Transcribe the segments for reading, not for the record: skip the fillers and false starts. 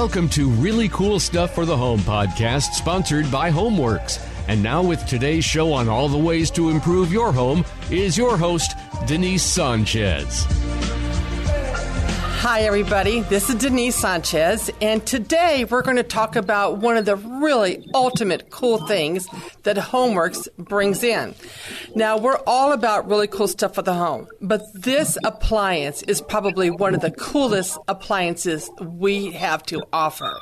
Welcome to Really Cool Stuff for the Home podcast, sponsored by HomeWorks. And now with today's show on all the ways to improve your home is your host, Denise Sanchez. Hi, everybody. This is Denise Sanchez, and today we're going to talk about one of the really ultimate cool things that HomeWorks brings in. Now, we're all about really cool stuff for the home, but this appliance is probably one of the coolest appliances we have to offer.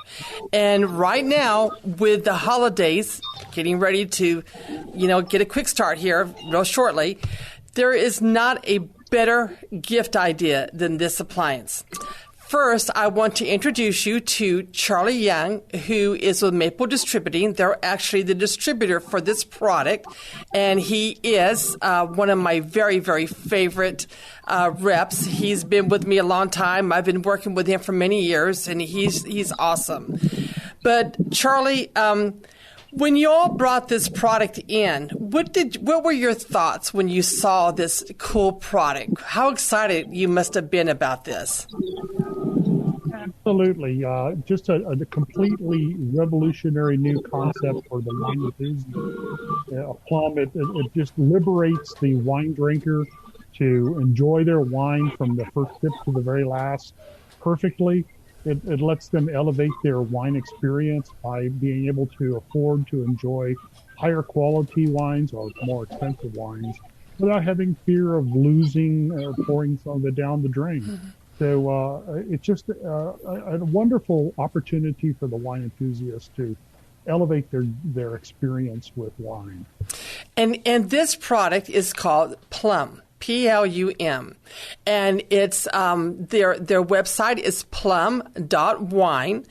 And right now, with the holidays getting ready to, get a quick start here real shortly, there is not a better gift idea than this appliance. First, I want to introduce you to Charlie Young, who is with Maple Distributing. They're actually the distributor for this product, and he is one of my very, very favorite reps. He's been with me a long time. I've been working with him for many years, and he's awesome. But Charlie, when you all brought this product in, what were your thoughts when you saw this cool product? How excited you must have been about this? Absolutely. Just a completely revolutionary new concept for the wine enthusiast. Plum, it just liberates the wine drinker to enjoy their wine from the first sip to the very last perfectly. It lets them elevate their wine experience by being able to afford to enjoy higher quality wines or more expensive wines without having fear of losing or pouring some of it down the drain. Mm-hmm. So it's just a wonderful opportunity for the wine enthusiast to elevate their experience with wine. And this product is called Plum. Plum, and it's their website is Plum.Wine,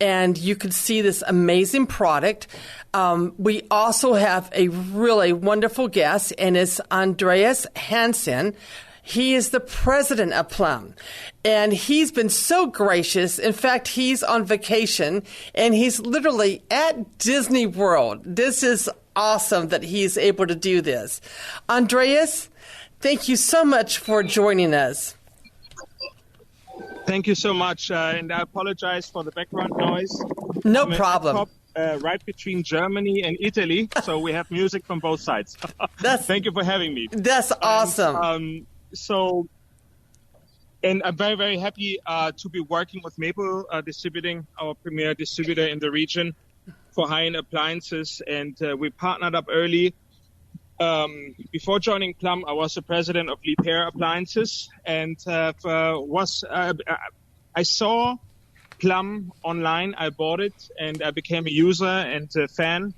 and you can see this amazing product. We also have a really wonderful guest, and it's Andreas Hansen. He is the president of Plum, and he's been so gracious. In fact, he's on vacation, and he's literally at Disney World. This is awesome that he's able to do this. Andreas, thank you so much for joining us. Thank you so much, and I apologize for the background noise. No problem. Right between Germany and Italy, so we have music from both sides. Thank you for having me. That's awesome. And I'm very, very happy to be working with Maple Distributing, our premier distributor in the region for high-end appliances, and we partnered up early. Before joining Plum, I was the president of Liebherr Appliances, and I saw Plum online. I bought it, and I became a user and a fan.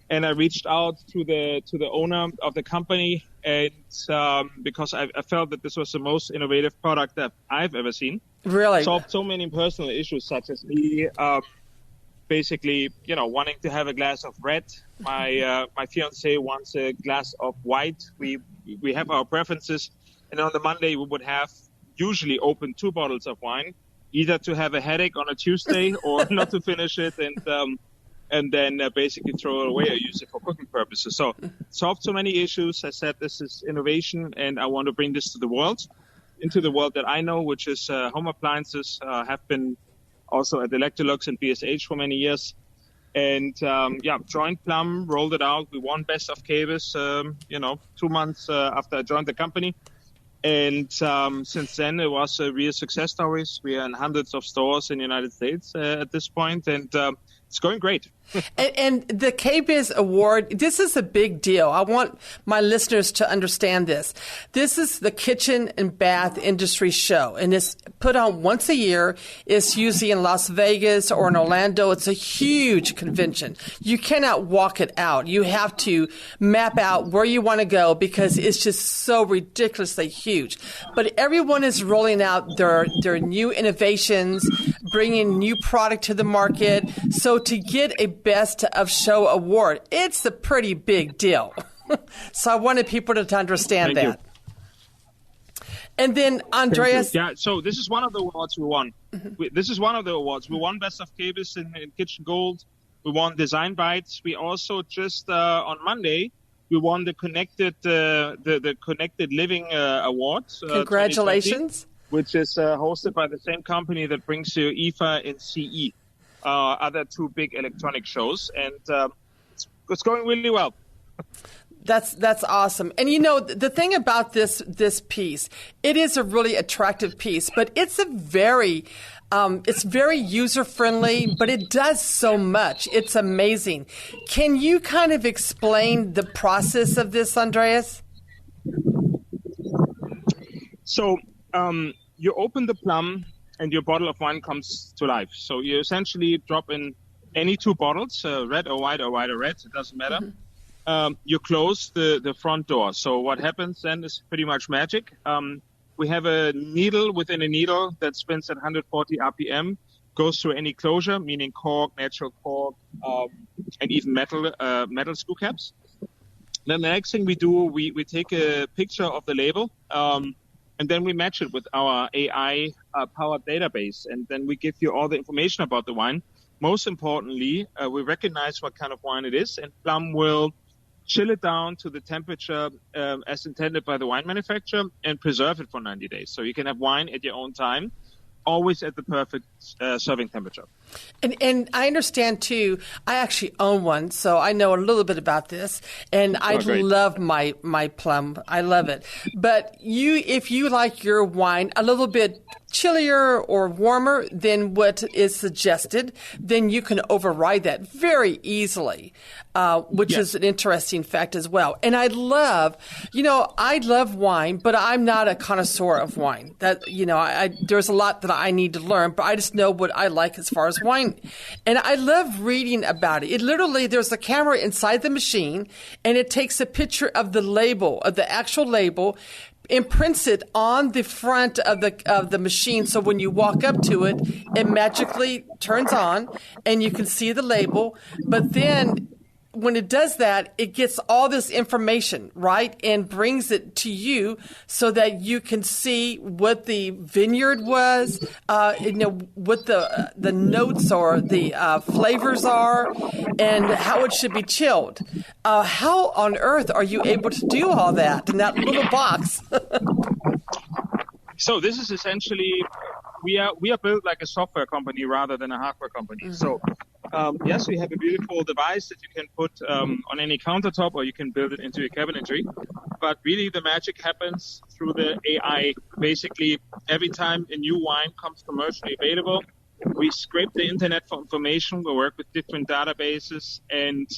And I reached out to the owner of the company, and because I felt that this was the most innovative product that I've ever seen. Really, solved so many personal issues, such as me. Basically, wanting to have a glass of red. My fiance wants a glass of white. We have our preferences, and on the Monday we would have usually open 2 bottles of wine, either to have a headache on a Tuesday or not to finish it, and then basically throw it away or use it for cooking purposes. So solved so many issues. I said this is innovation, and I want to bring this to the world, into the world that I know, which is home appliances. Have been also at Electrolux and BSH for many years. And, joined Plum, rolled it out. We won Best of Cabus, 2 months after I joined the company. And since then, it was a real success story. We are in hundreds of stores in the United States at this point, and it's going great. And the KBIS Award, this is a big deal. I want my listeners to understand this. This is the Kitchen and Bath Industry Show, and it's put on once a year. It's usually in Las Vegas or in Orlando. It's a huge convention. You cannot walk it out. You have to map out where you want to go because it's just so ridiculously huge. But everyone is rolling out their new innovations, bringing new product to the market. So to get a Best of Show award, it's a pretty big deal. So I wanted people to understand Thank that. You. And then Andreas. Yeah, so this is one of the awards we won. Mm-hmm. This is one of the awards. We won Best of Cabus in Kitchen Gold. We won Design Bites. We also just on Monday we won the Connected the Connected Living Award. Congratulations! Which is hosted by the same company that brings you IFA and CE. other two big electronic shows, and it's going really well. That's awesome. And the thing about this piece, it is a really attractive piece, but it's very user friendly, but it does so much. It's amazing. Can you kind of explain the process of this, Andreas? So you open the plum and your bottle of wine comes to life. So you essentially drop in any two bottles, red or white or red, it doesn't matter. Mm-hmm. You close the front door. So what happens then is pretty much magic. We have a needle within a needle that spins at 140 RPM, goes through any closure, meaning cork, natural cork, and even metal screw caps. Then the next thing we do, we take a picture of the label, and then we match it with our AI powered database. And then we give you all the information about the wine. Most importantly, we recognize what kind of wine it is, and Plum will chill it down to the temperature as intended by the wine manufacturer and preserve it for 90 days. So you can have wine at your own time, always at the perfect serving temperature. And I understand, too, I actually own one, so I know a little bit about this. And I love my Plum. I love it. But if you like your wine a little bit chillier or warmer than what is suggested, then you can override that very easily, which is an interesting fact as well. And I love wine, but I'm not a connoisseur of wine. That there's a lot that I need to learn, but I just know what I like as far as wine. And I love reading about it. It literally, there's a camera inside the machine, and it takes a picture of the label, of the actual label, imprints it on the front of the machine, so when you walk up to it, it magically turns on, and you can see the label. But then when it does that, it gets all this information, right, and brings it to you so that you can see what the vineyard was, what the notes or the flavors are, and how it should be chilled. How on earth are you able to do all that in that little box? So this is essentially, we are built like a software company rather than a hardware company. Mm-hmm. So yes, we have a beautiful device that you can put on any countertop, or you can build it into your cabinetry. But really the magic happens through the AI. Basically, every time a new wine comes commercially available, we scrape the internet for information. We work with different databases, and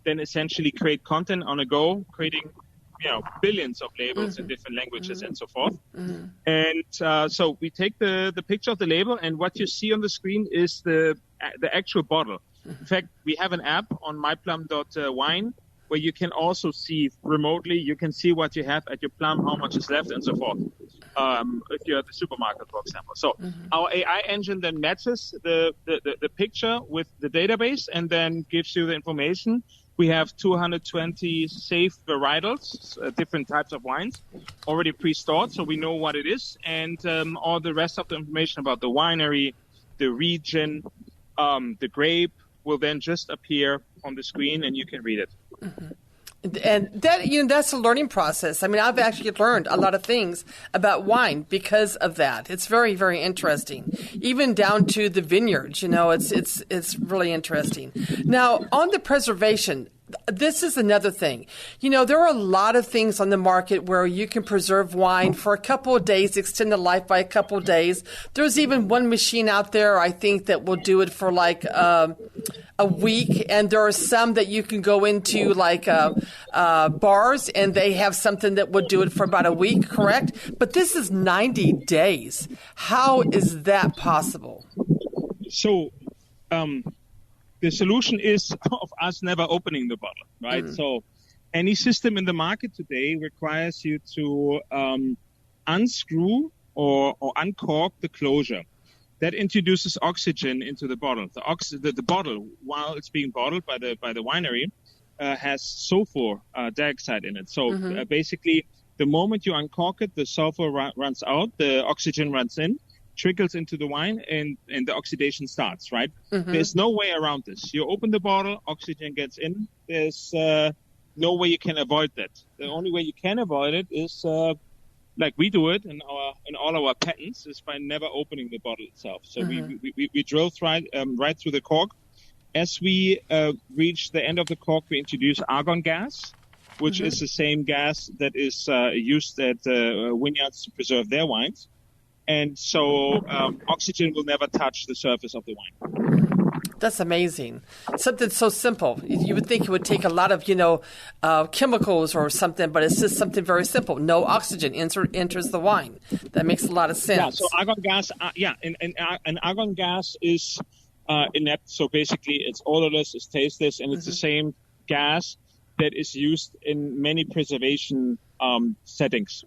then essentially create content on a go, creating billions of labels in different languages and so forth. Mm-hmm. And so we take the picture of the label, and what you see on the screen is the actual bottle. Mm-hmm. In fact, we have an app on myplum.wine where you can also see remotely, you can see what you have at your plum, how much is left, and so forth. If you're at the supermarket, for example. So our AI engine then matches the picture with the database and then gives you the information. We have 220 safe varietals, different types of wines, already pre-stored, so we know what it is. And all the rest of the information about the winery, the region, the grape will then just appear on the screen, and you can read it. Mm-hmm. And that that's a learning process. I mean, I've actually learned a lot of things about wine because of that. It's very, very interesting, even down to the vineyards. It's really interesting. Now, on the preservation, this is another thing. There are a lot of things on the market where you can preserve wine for a couple of days, extend the life by a couple of days. There's even one machine out there, I think, that will do it for like a week. And there are some that you can go into like bars, and they have something that would do it for about a week, correct? But this is 90 days. How is that possible? So, the solution is of us never opening the bottle, right? So any system in the market today requires you to unscrew or uncork the closure. That introduces oxygen into the bottle. The bottle, while it's being bottled by the winery, has sulfur dioxide in it. So basically, the moment you uncork it, the sulfur runs out, the oxygen runs in, trickles into the wine, and the oxidation starts, right? Mm-hmm. There's no way around this. You open the bottle, oxygen gets in. There's no way you can avoid that. The only way you can avoid it is like we do it in all our patents, is by never opening the bottle itself. So we drill right through the cork. As we reach the end of the cork, we introduce argon gas, which is the same gas that is used at vineyards to preserve their wines. And so oxygen will never touch the surface of the wine. That's amazing. Something so simple. You would think it would take a lot of, chemicals or something, but it's just something very simple. No oxygen enters the wine. That makes a lot of sense. Yeah, so argon gas, and argon gas is inept. So basically it's odorless, it's tasteless, and it's the same gas that is used in many preservation settings.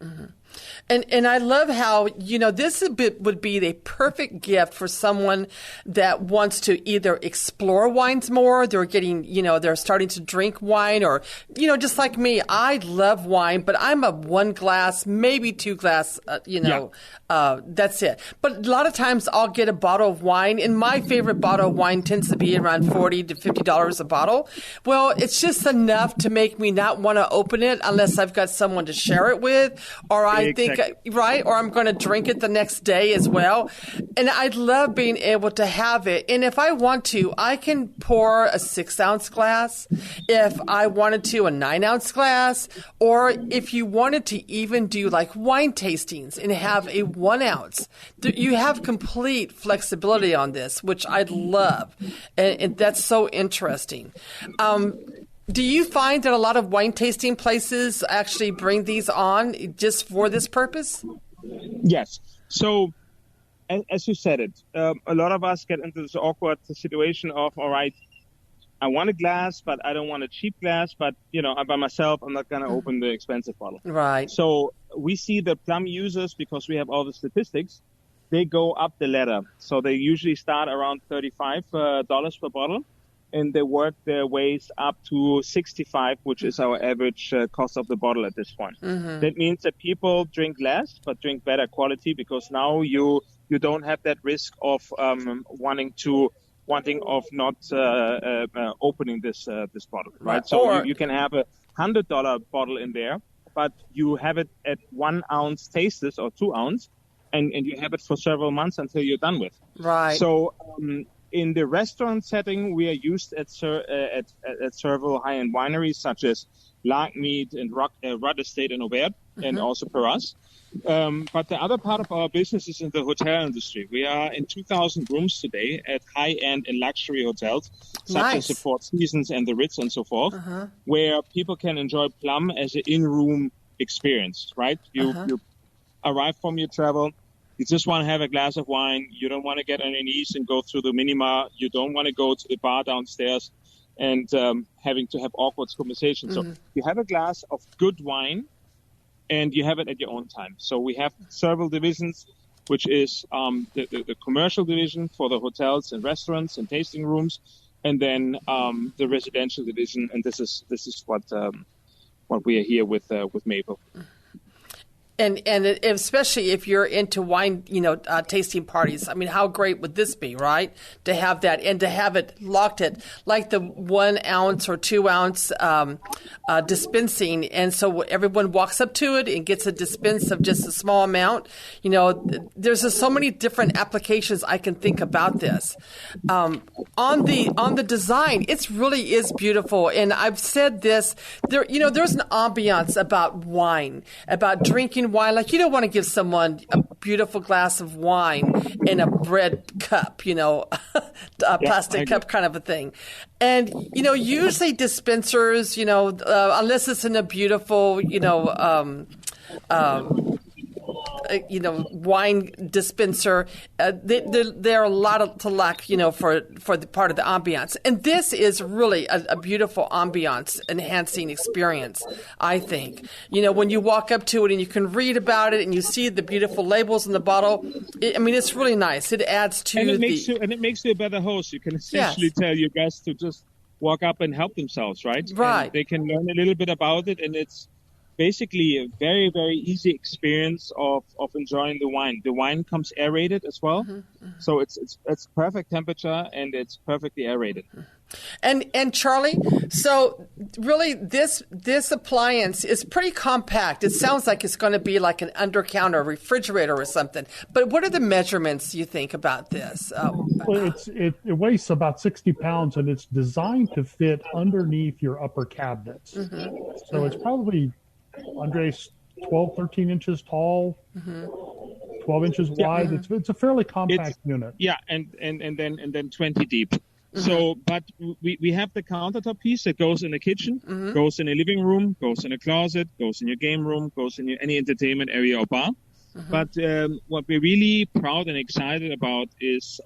And I love how, this would be the perfect gift for someone that wants to either explore wines more. They're getting, they're starting to drink wine, or, just like me, I love wine, but I'm a 1 glass, maybe 2 glass, that's it. But a lot of times I'll get a bottle of wine, and my favorite bottle of wine tends to be around $40 to $50 a bottle. Well, it's just enough to make me not want to open it unless I've got someone to share it with, or I think, right, or I'm going to drink it the next day as well. And I love being able to have it. And if I want to, I can pour a 6-ounce glass. If I wanted to, a 9-ounce glass. Or if you wanted to even do like wine tastings and have a 1 ounce. You have complete flexibility on this, which I love. And that's so interesting. Do you find that a lot of wine tasting places actually bring these on just for this purpose? Yes. So, as you said it, a lot of us get into this awkward situation of, all right, I want a glass, but I don't want a cheap glass, but, I'm by myself, I'm not going to open the expensive bottle. Right. So we see the Plum users, because we have all the statistics, they go up the ladder. So they usually start around $35 per bottle. And they work their ways up to 65, which is our average cost of the bottle at this point. That means that people drink less, but drink better quality, because now you don't have that risk of wanting of not opening this bottle, right? So you can have a $100 bottle in there, but you have it at 1 ounce tasteless or 2 ounce, and you have it for several months until you're done with. Right. So in the restaurant setting, we are used at several high-end wineries such as Lagmead and Rudd Estate and Aubert, and also Perras. But the other part of our business is in the hotel industry. We are in 2,000 rooms today at high-end and luxury hotels, such as the Four Seasons and the Ritz and so forth, where people can enjoy Plum as an in-room experience, right? You arrive from your travel. You just want to have a glass of wine. You don't want to get on your knees and go through the minima. You don't want to go to the bar downstairs and having to have awkward conversations. So you have a glass of good wine, and you have it at your own time. So we have several divisions, which is the commercial division for the hotels and restaurants and tasting rooms, and then the residential division. And this is what we are here with Maple. And especially if you're into wine, tasting parties. I mean, how great would this be, right? To have that and to have it locked at like the 1 ounce or 2 ounce dispensing. And so everyone walks up to it and gets a dispense of just a small amount. There's just so many different applications I can think about this. On the design, it really is beautiful. And I've said this, there's an ambiance about wine, about drinking wine. Like, you don't want to give someone a beautiful glass of wine in a bread cup, a plastic cup kind of a thing. And, usually dispensers, unless it's in a beautiful, wine dispenser, there are a lot to lack, for the part of the ambiance. And this is really a beautiful ambiance enhancing experience, I think. When you walk up to it and you can read about it and you see the beautiful labels in the bottle, it's really nice. It adds to and it makes you a better host. You can essentially tell your guests to just walk up and help themselves, right? Right. And they can learn a little bit about it, and it's basically a very, very easy experience of enjoying the wine. The wine comes aerated as well, so it's perfect temperature and it's perfectly aerated. And Charlie, so really this appliance is pretty compact. It sounds like it's going to be like an under-counter refrigerator or something. But what are the measurements you think about this? Well, it weighs about 60 pounds, and it's designed to fit underneath your upper cabinets. So it's probably, Andreas, 12, 13 inches tall, 12 inches wide. It's a fairly compact unit. Yeah, and then 20 deep. So, but we have the countertop piece that goes in the kitchen, goes in a living room, goes in a closet, goes in your game room, goes in any entertainment area or bar. But what we're really proud and excited about is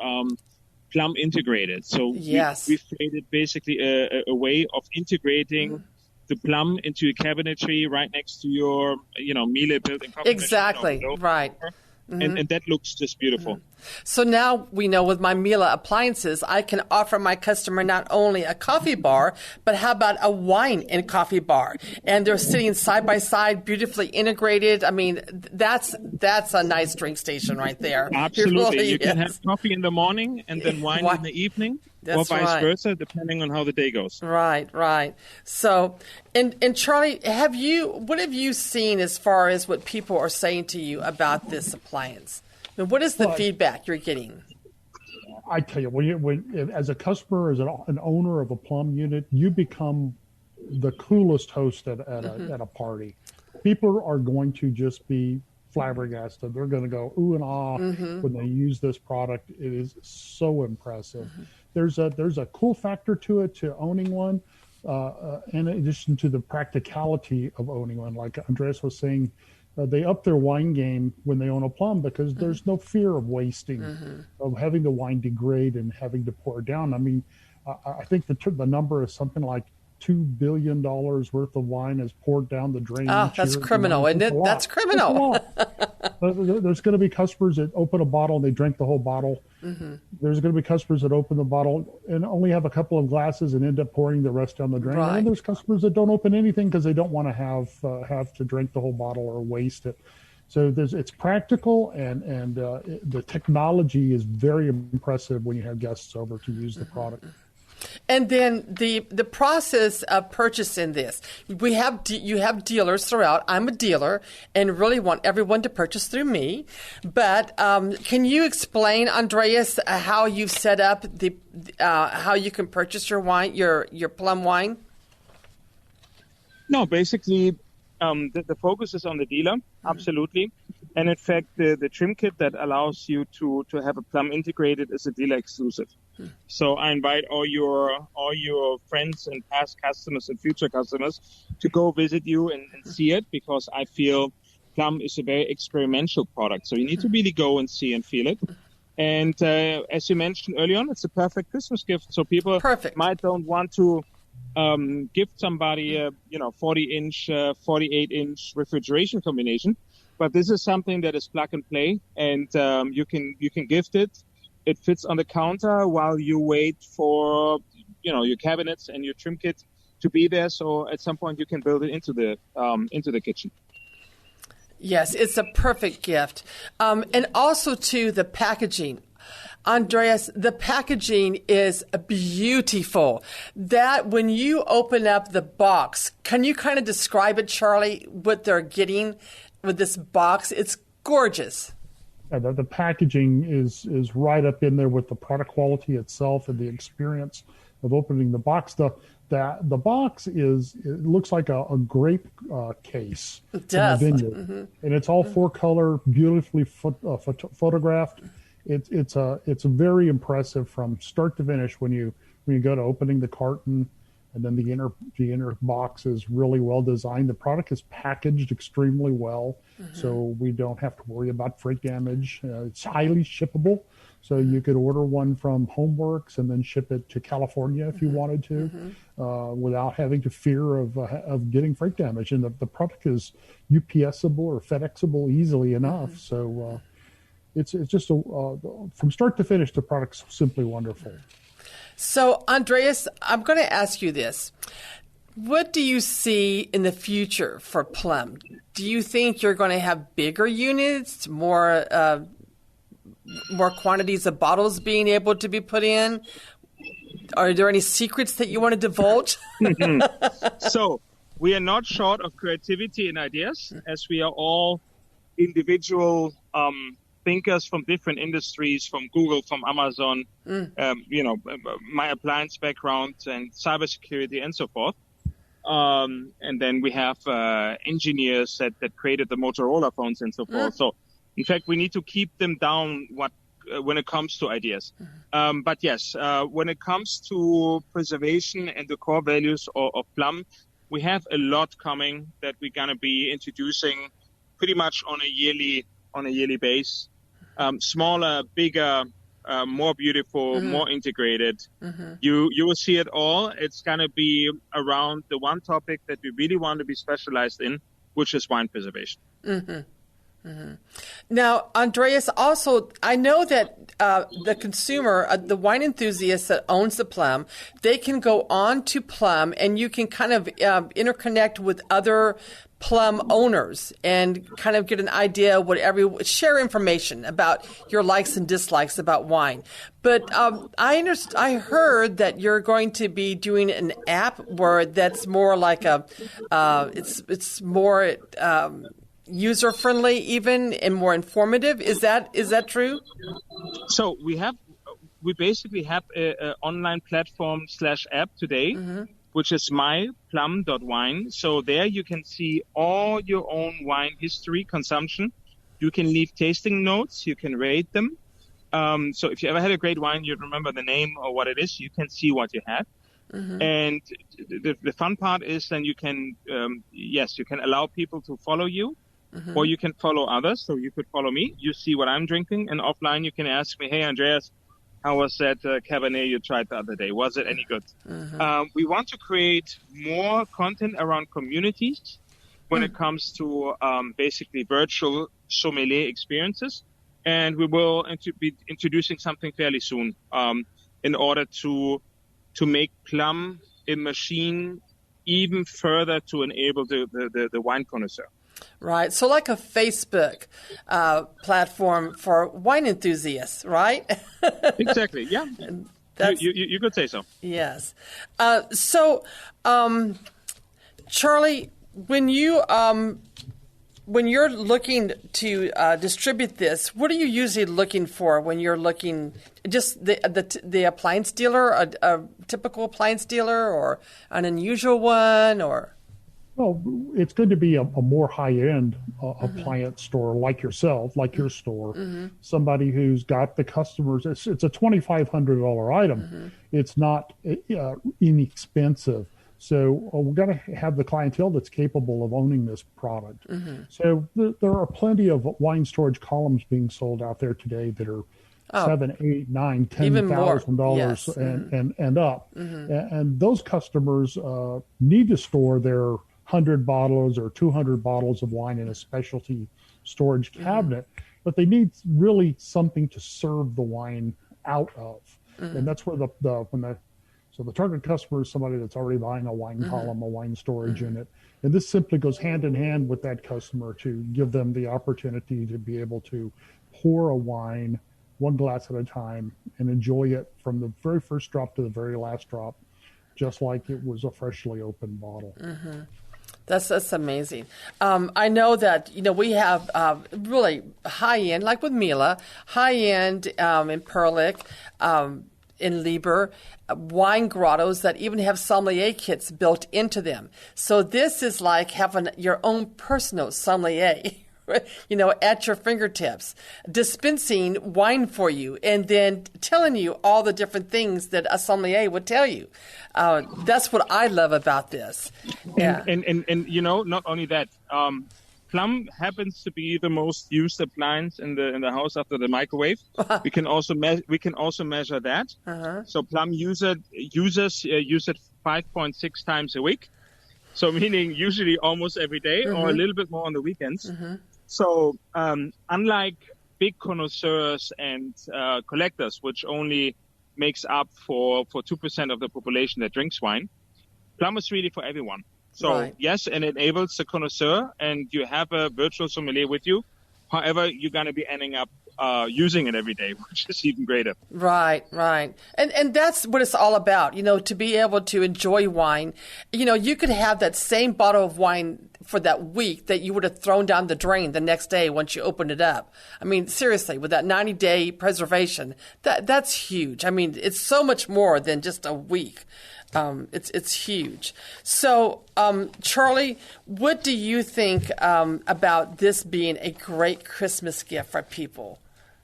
Plum integrated. So we've created basically a way of integrating the Plum into your cabinetry right next to your, Miele built-in coffee machine. Exactly, right. And that looks just beautiful. So now we know with my Miele appliances, I can offer my customer not only a coffee bar, but how about a wine and coffee bar? And they're sitting side by side, beautifully integrated. I mean, that's a nice drink station right there. Absolutely. Really you can have coffee in the morning and then wine in the evening. That's or vice versa, depending on how the day goes. Right. So, and Charlie, what have you seen as far as what people are saying to you about this appliance? And what is the feedback you're getting? I tell you, as a customer, as an owner of a Plum unit, you become the coolest host at a party. People are going to just be flabbergasted. They're going to go ooh and ah when they use this product. It is so impressive. There's a cool factor to it, to owning one, in addition to the practicality of owning one. Like Andreas was saying, they up their wine game when they own a Plum because there's no fear of wasting, of having the wine degrade and having to pour down. I mean, I think the number is something like $2 billion worth of wine is poured down the drain. Oh, that's criminal, isn't it? That's criminal. There's going to be customers that open a bottle and they drink the whole bottle. There's going to be customers that open the bottle and only have a couple of glasses and end up pouring the rest down the drain. Right. And there's customers that don't open anything because they don't want to have to drink the whole bottle or waste it. So it's practical, and the technology is very impressive when you have guests over to use the product. And then the process of purchasing this, you have dealers throughout. I'm a dealer and really want everyone to purchase through me. But can you explain, Andreas, how you've set up how you can purchase your wine, your Plum.Wine? No, basically, the focus is on the dealer, absolutely. And in fact, the trim kit that allows you to have a Plum integrated is a dealer exclusive. So I invite all your friends and past customers and future customers to go visit you and see it, because I feel Plum is a very experimental product. So you need to really go and see and feel it. And as you mentioned early on, it's a perfect Christmas gift. So people might don't want to gift somebody a 40-inch, 48-inch refrigeration combination, but this is something that is plug and play, and you can gift it. It fits on the counter while you wait for your cabinets and your trim kit to be there. So at some point you can build it into the kitchen. Yes, it's a perfect gift, and also to the packaging. Andreas, the packaging is beautiful. That when you open up the box, can you kind of describe it, Charlie, what they're getting with this box? It's gorgeous. The packaging is right up in there with the product quality itself and the experience of opening the box. The box it looks like a grape case. It does. And it's all 4-color, beautifully photographed. It's very impressive from start to finish when you go to opening the carton, and then the inner box is really well designed. The product is packaged extremely well, so we don't have to worry about freight damage. It's highly shippable, so you could order one from HomeWorks and then ship it to California if you wanted to, without having to fear of getting freight damage. And the product is UPSable or FedExable easily enough. So it's just from start to finish, the product's simply wonderful. So, Andreas, I'm going to ask you this. What do you see in the future for Plum? Do you think you're going to have bigger units, more quantities of bottles being able to be put in? are there any secrets that you want to divulge? So we are not short of creativity and ideas, as we are all individual thinkers from different industries, from Google, from Amazon, my appliance background and cybersecurity and so forth. And then we have engineers that created the Motorola phones and so forth. So, in fact, we need to keep them down when it comes to ideas. But yes, when it comes to preservation and the core values of Plum, we have a lot coming that we're going to be introducing pretty much on a yearly base. Smaller, bigger, more beautiful, more integrated. You will see it all. It's going to be around the one topic that we really want to be specialized in, which is wine preservation. Now, Andreas, also, I know that the consumer, the wine enthusiast that owns the Plum, they can go on to Plum and you can kind of interconnect with other Plum owners and kind of get an idea share information about your likes and dislikes about wine. But I heard that you're going to be doing an app where that's more like it's more user friendly even and more informative. Is that true? So we basically have a online platform /app today, which is my Plum.Wine. So there you can see all your own wine history, consumption. You can leave tasting notes. You can rate them. So if you ever had a great wine, you'd remember the name or what it is. You can see what you had. And the fun part is then you can allow people to follow you, or you can follow others. So you could follow me. You see what I'm drinking. And offline, you can ask me, hey, Andreas, how was that Cabernet you tried the other day? Was it any good? We want to create more content around communities when it comes to basically virtual sommelier experiences. And we will be introducing something fairly soon in order to make Plum a machine even further to enable the wine connoisseur. Right. So like a Facebook platform for wine enthusiasts, right? Exactly. Yeah. You could say so. Yes. So, Charlie, when you're looking to distribute this, what are you usually looking for when you're looking? Just the appliance dealer, a typical appliance dealer, or an unusual one, or? Well, it's going to be a more high-end appliance store like yourself, like your store. Somebody who's got the customers. It's a $2,500 item. It's not inexpensive. So we've got to have the clientele that's capable of owning this product. So there are plenty of wine storage columns being sold out there today that are $7,000, $8,000, $9,000, $10,000 and up. And those customers need to store their 100 bottles or 200 bottles of wine in a specialty storage cabinet, but they need really something to serve the wine out of. And that's where the target customer is somebody that's already buying a wine column, a wine storage unit. And this simply goes hand in hand with that customer to give them the opportunity to be able to pour a wine one glass at a time and enjoy it from the very first drop to the very last drop, just like it was a freshly opened bottle. That's amazing. I know that, we have really high-end, like with Mila, high-end in Perlick, in Lieber, wine grottos that even have sommelier kits built into them. So this is like having your own personal sommelier, at your fingertips, dispensing wine for you and then telling you all the different things that a sommelier would tell you. That's what I love about this. Yeah. And not only that, Plum happens to be the most used appliance in the house after the microwave. We can also measure that. So Plum users use it 5.6 times a week. So meaning usually almost every day or a little bit more on the weekends. So unlike big connoisseurs and collectors, which only makes up for 2% of the population that drinks wine, Plum is really for everyone. So yes, and it enables the connoisseur, and you have a virtual sommelier with you. However, you're going to be ending up using it every day, which is even greater. Right. And that's what it's all about, to be able to enjoy wine. You could have that same bottle of wine for that week that you would have thrown down the drain the next day once you opened it up. I mean, seriously, with that 90-day preservation, that's huge. I mean, it's so much more than just a week. It's huge. So, Charlie, what do you think about this being a great Christmas gift for people?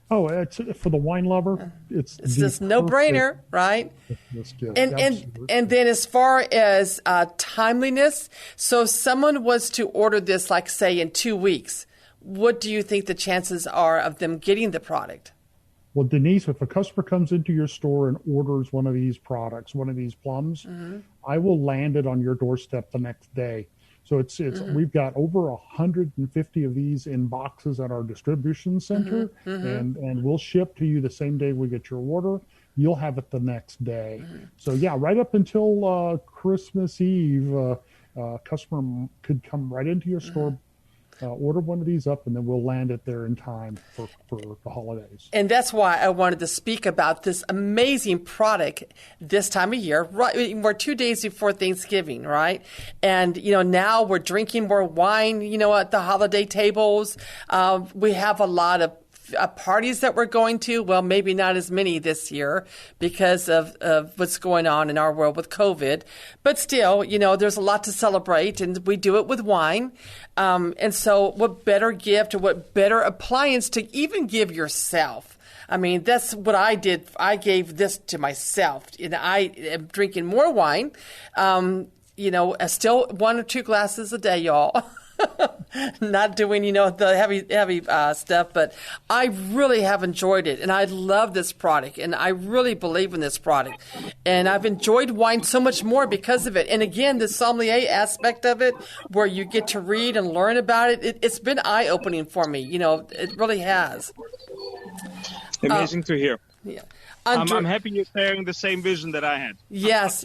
Oh, it's for the wine lover. It's just no-brainer, right? And then as far as timeliness, so if someone was to order this, like say in 2 weeks, what do you think the chances are of them getting the product? Well, Denise, if a customer comes into your store and orders one of these products, one of these plums, I will land it on your doorstep the next day. So it's we've got over 150 of these in boxes at our distribution center, and we'll ship to you the same day we get your order. You'll have it the next day. So yeah, right up until Christmas Eve, customer could come right into your store, order one of these up, and then we'll land it there in time for the holidays. And that's why I wanted to speak about this amazing product this time of year. Right, we're 2 days before Thanksgiving, right? And, now we're drinking more wine, at the holiday tables. We have a lot of parties that we're going to. Well, maybe not as many this year because of what's going on in our world with COVID. But still, there's a lot to celebrate, and we do it with wine. And so what better gift or what better appliance to even give yourself? I mean, that's what I did. I gave this to myself, and I am drinking more wine, still 1 or 2 glasses a day, y'all. Not doing, the heavy stuff, but I really have enjoyed it, and I love this product, and I really believe in this product, and I've enjoyed wine so much more because of it. And again, the sommelier aspect of it, where you get to read and learn about it, it's been eye-opening for me. It really has. Amazing to hear. Yeah. I'm happy you're sharing the same vision that I had. Yes.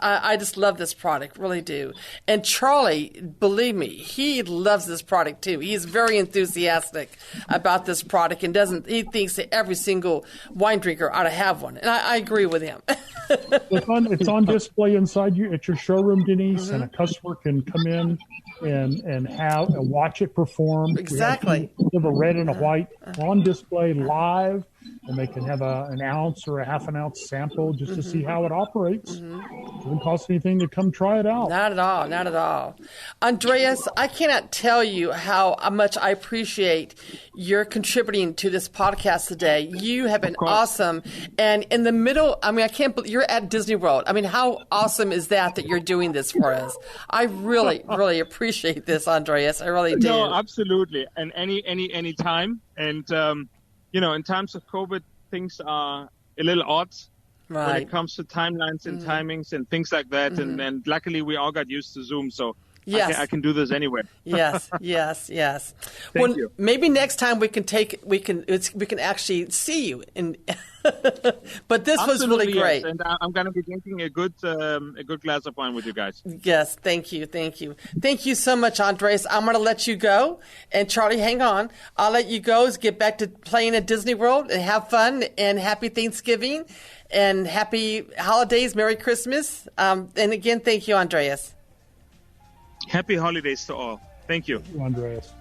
I just love this product, really do. And Charlie, believe me, he loves this product too. He's very enthusiastic about this product, and he thinks that every single wine drinker ought to have one. And I agree with him. It's on display inside you at your showroom, Denise, and a customer can come in and watch it perform. Exactly. We have a red and a white on display live, and they can have an ounce or a half an ounce sample just to see how it operates. It doesn't cost anything to come try it out. Not at all. Andreas, I cannot tell you how much I appreciate your contributing to this podcast today. You have been awesome. And in the middle, I mean, I can't believe you're at Disney World. I mean, how awesome is that you're doing this for us? I really, really appreciate this, Andreas. I really do. No, absolutely. And any time. And, in times of COVID, things are a little odd when it comes to timelines and timings and things like that. And luckily, we all got used to Zoom, so yes. I can do this anywhere. Yes. Thank you. Maybe next time we can actually see you. But this was really great. Yes. And I'm going to be drinking a good glass of wine with you guys. Yes, thank you. Thank you so much, Andres. I'm going to let you go. And Charlie, hang on. I'll let you go. Get back to playing at Disney World and have fun, and happy Thanksgiving and happy holidays. Merry Christmas. And again, thank you, Andreas. Happy holidays to all. Thank you. Thank you, Andreas.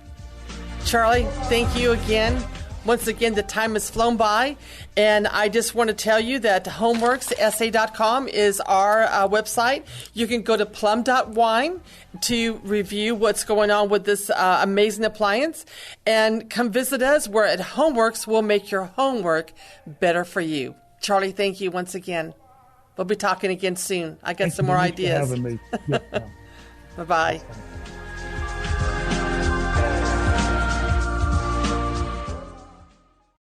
Charlie, thank you again. Once again, the time has flown by, and I just want to tell you that homeworkssa.com is our website. You can go to Plum.Wine to review what's going on with this amazing appliance, and come visit us. We're at Homeworks. We'll make your homework better for you. Charlie, thank you once again. We'll be talking again soon. I got some more ideas. Thanks for having me. Bye-bye.